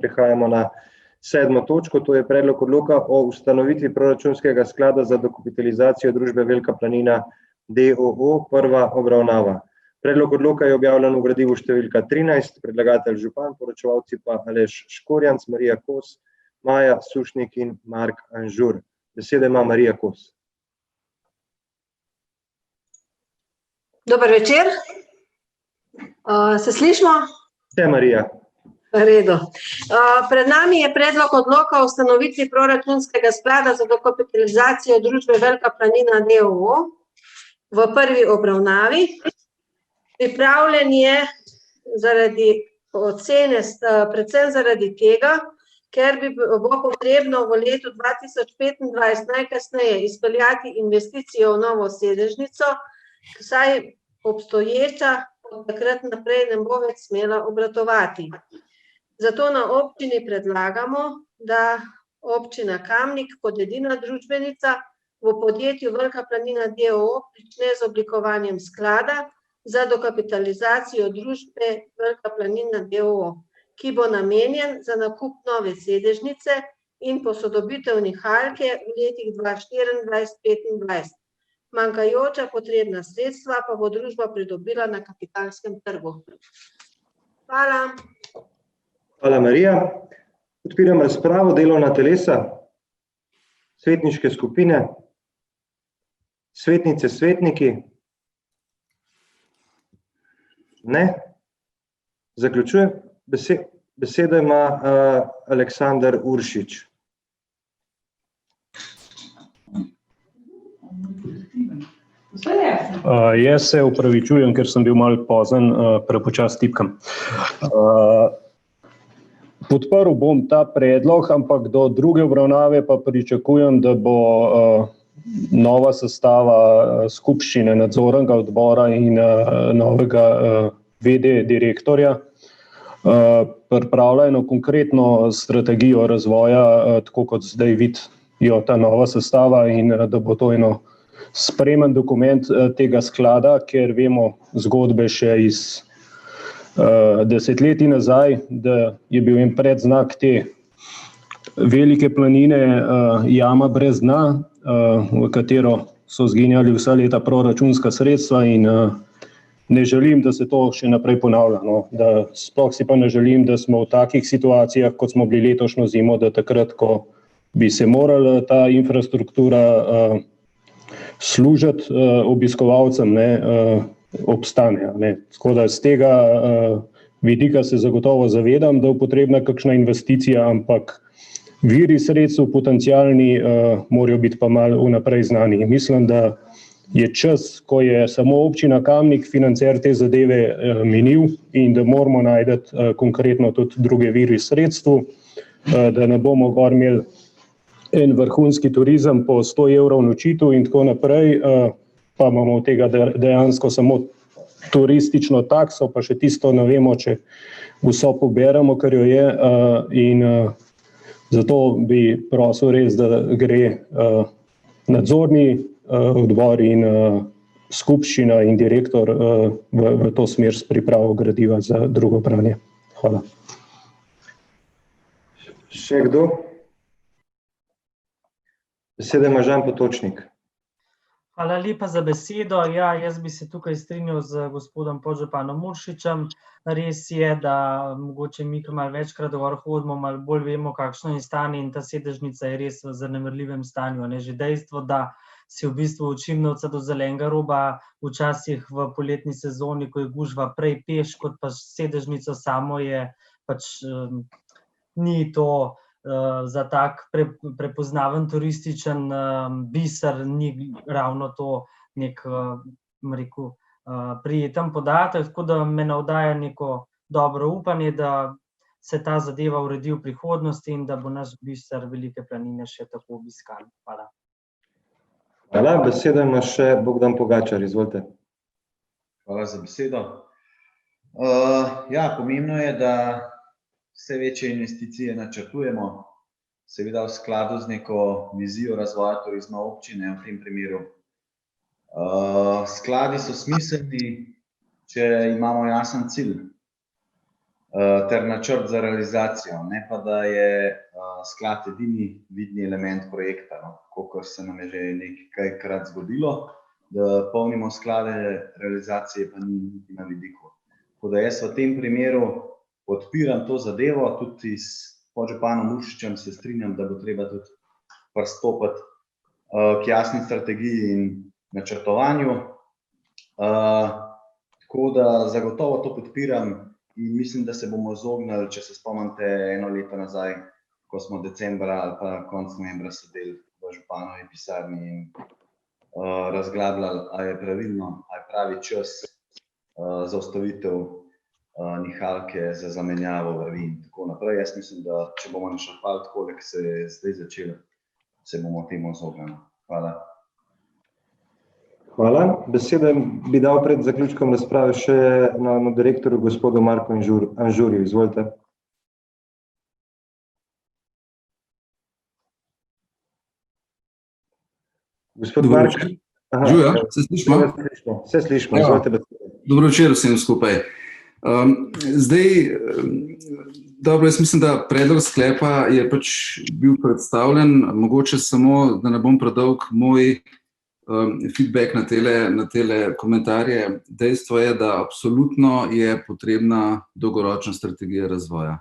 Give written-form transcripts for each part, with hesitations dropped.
Prehajamo na 7. točko, to je predlog odloka o ustanovitvi proračunskega sklada za dokapitalizacijo družbe Velika planina d.o.o. prva obravnava. Predlog odloka je objavljen v gradivu številka 13, predlagatelj župan, poročevalci pa Aleš Škorjanc, Marija Kos, Maja Sušnik in Mark Anžur. Besedo ima Marija Kos. Dober večer. Se slišimo? Vse, Marija. V redu. Pred nami je predlog odloka o ustanovitvi proračunskega sklada za dokapitalizacijo družbe Velika planina d.o.o. v prvi obravnavi. Pripravljen je zaradi ocene, predvsem zaradi tega, ker bo potrebno v letu 2025 najkasneje izpeljati investicijo v novo sedežnico, saj obstoječa od takrat naprej ne bo več smela obratovati. Zato na občini predlagamo, da občina Kamnik kot edina družbenica v podjetju Velika planina d.o.o. prične z oblikovanjem sklada za dokapitalizacijo družbe Velika planina d.o.o., ki bo namenjen za nakup nove sedežnice in posodobitev nihalke v letih 2024-2025. Manjkajoča potrebna sredstva pa bo družba pridobila na kapitalskem trgu. Hvala. Hvala, Marija. Odpiram razpravo, delovna telesa, svetniške skupine, svetnice, svetniki. Ne? Zaključujem. Besedo ima Aleksander Uršič. Jaz se opravičujem, ker sem bil malo pozen, prepočas tipkam. Podprl bom ta predlog, ampak do druge obravnave pa pričakujem, da bo nova sestava skupščine nadzornega odbora in novega VD direktorja pripravila eno konkretno strategijo razvoja, tako kot zdaj vidijo ta nova sestava, in da bo to eno spremen dokument tega sklada, ker vemo zgodbe še iz desetletij nazaj, da je bil en predznak te Velike planine jama brez dna, v katero so zginjali vsa leta proračunska sredstva, in ne želim, da se to še naprej ponavlja. Da sploh si pa ne želim, da smo v takih situacijah, kot smo bili letošnjo zimo, da takrat, ko bi se morala ta infrastruktura služiti obiskovalcem, obstane. Tako da z tega vidika se zagotovo zavedam, da je potrebna kakšna investicija, ampak viri sredstev potencialni morajo biti pa malo vnaprej znani. Mislim, da je čas, ko je samo občina Kamnik financer te zadeve, minil, in da moramo najti konkretno tudi druge viri sredstev, da ne bomo gor imeli en vrhunski turizem po 100 evrov nočitev in tako naprej, pa imamo od tega dejansko samo turistično takso, pa še tisto ne vemo, če vso poberemo, kar jo je, in zato bi prosil res, da gre nadzorni odbor in skupščina in direktor v to smer s pripravo gradiva za drugo branje. Hvala. Še kdo? Beseda ima Žan Potočnik. Hvala lepa za besedo. Ja, jaz bi se tukaj strinjal z gospodom podžupanom Uršičem. Res je, da mogoče mi, ki malo večkrat gor hodimo, malo bolj vemo, kakšno je stanje, in ta sedežnica je res v zanemarljivem stanju. Že dejstvo, da si v bistvu od Šimnovca do Zelenega roba včasih v poletni sezoni, ko je gužva, prej peš kot pa sedežnico samo, je pač ni to za tak prepoznaven turističen biser, ni ravno to nek, rekel, prijeten podatek, tako da me navdaja neko dobro upanje, da se ta zadeva uredi v prihodnosti in da bo naš biser Velike planine še tako obiskan. Hvala. Hvala. Besedo ima še Bogdan Pogačar, izvolite. Hvala za besedo. Ja, pomembno je, da vse večje investicije načrtujemo, seveda v skladu z neko vizijo razvoja turizma občine v tem primeru. Skladi so smiselni, če imamo jasen cilj. ter načrt za realizacijo, ne pa da je sklad edini vidni element projekta, no, kakor se nam je že nekajkrat zgodilo, da polnimo sklade, realizacije pa ni niti na vidiku. Tako da jaz v tem primeru podpiram to zadevo, tudi s podžupanom Uršičem se strinjam, da bo treba tudi pristopiti k jasni strategiji in načrtovanju. Tako da zagotovo to podpiram in mislim, da se bomo izognili, če se spomnite, 1 leto nazaj, ko smo decembra ali pa konec novembra sedeli v županovi pisarni in razglabljali, a je pravilno, a je pravi čas za ustavitev nihalke za zamenjavo vrvi in tako naprej. Jaz mislim, da če bomo načrtovali tako, kot se je zdaj začelo, se bomo temu izognili. Hvala. Hvala. Besedo bi dal pred zaključkom razprave še novemu direktorju, gospodu Marku Anžurju. Izvolite. Gospod Mark. Žuja, se slišimo? Se slišimo, izvolite besedo. Dobro večer vsem skupaj. Zdaj, dobro, jaz mislim, da predlog sklepa je pač bil predstavljen, mogoče samo, da ne bom predolg, moj feedback na tele komentarje. Dejstvo je, da absolutno je potrebna dolgoročna strategija razvoja.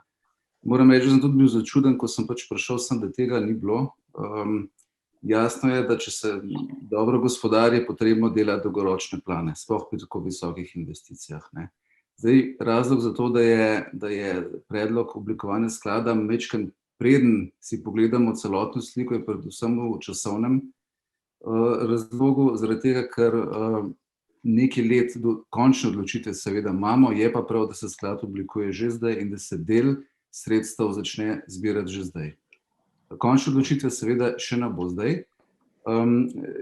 Moram reči, da sem tudi bil začuden, ko sem pač prišel sem, da tega ni bilo. Jasno je, da če se dobro gospodari, je potrebno delati dolgoročne plane, sploh pri tako visokih investicijah, ne. Zdaj, razlog za to, da je predlog oblikovanja sklada majčkeno preden si pogledamo celotno sliko, je predvsem v časovnem razlogu, zaradi tega, ker nekaj let do končne odločitve seveda imamo, je pa prav, da se sklad oblikuje že zdaj in da se del sredstev začne zbirati že zdaj. Končne odločitve seveda še ne bo zdaj,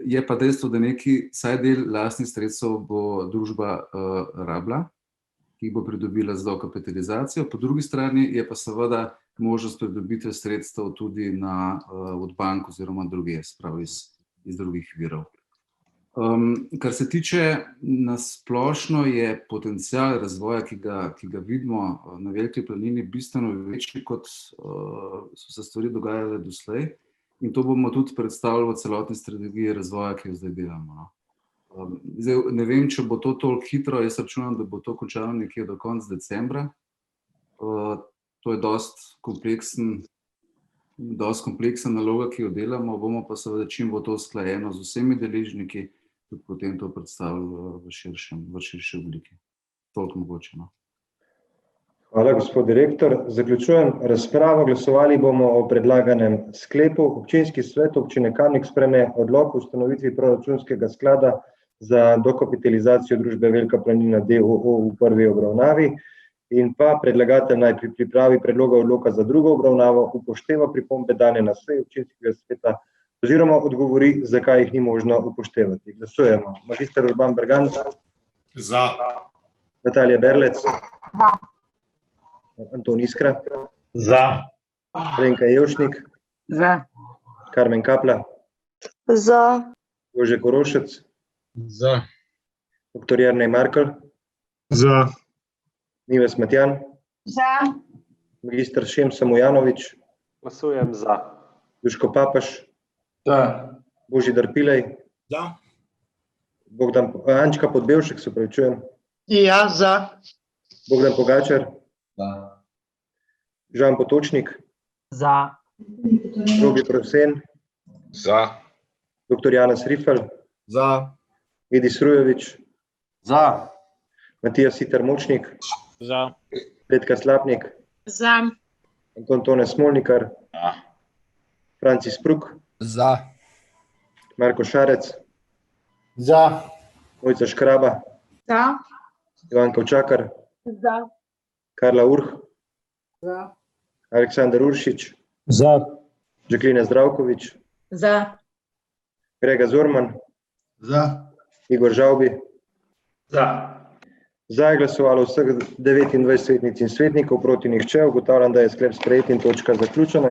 je pa dejstvo, da neki vsaj del lastnih sredstev bo družba rabila, ki bo pridobila z dokapitalizacijo, po drugi strani je pa seveda možnost pridobitve sredstev tudi od bank oziroma druge, spravi iz drugih virov. Kar se tiče na splošno, je potencial razvoja, ki ga vidimo na Veliki planini, bistveno večji, kot so se stvari dogajale doslej. In to bomo tudi predstavili v celotni strategiji razvoja, ki jo zdaj delamo, no. Zdaj, ne vem, če bo to toliko hitro, jaz računam, da bo to končalo nekje do konca decembra. To je dosti kompleksna naloga, ki jo delamo, bomo pa seveda, čim bo to usklajeno z vsemi deležniki, tudi potem to predstavili v širši obliki. Toliko mogoče, no. Hvala, gospod direktor. Zaključujem razpravo. Glasovali bomo o predlaganem sklepu. Občinski svet občine Kamnik sprejme odlok o ustanovitvi proračunskega sklada za dokapitalizacijo družbe Velika planina d.o.o. v prvi obravnavi in pa predlagatelj naj pri pripravi predloga odloka za drugo obravnavo upošteva pripombe dane na seji občinskega sveta oziroma odgovori, zakaj jih ni možno upoštevati. Glasujemo. Magister Urban Bergant. Za. Natalija Berlec. Za. Anton Iskra. Za. Alenka Jevšnik. Za. Karmen Kapla. Za. Jože Korošec. Za. Dr. Jernej Markel. Za. Nives Matjan. Za. Magister Šem Samojanovič. Glasujem za. Duško Papaš. Za. Božidar Pilej. Za. Ančka Podbevšek, se opravičujem. Ja, za. Bogdan Pogačar. Da. Žan Potočnik. Za. Robi Prosen. Za. Dr. Janez Rifel. Za. Edi Srujovič. Za. Matija Siter Močnik. Za. Petka Slapnik. Za. Anton Tone Smolnikar. Za. Francis Pruk. Za. Marko Šarec. Za. Mojca Škraba. Za. Ivanka Učakar. Za. Karla Urh. Za. Aleksandar Uršič. Za. Žaklina Zdravkovič. Za. Grega Zorman. Za. Igor Žavbi. Za. Za je glasovalo vseh 29 svetnic in svetnikov, proti nihče. Ugotavljam, da je sklep sprejet in točka zaključena.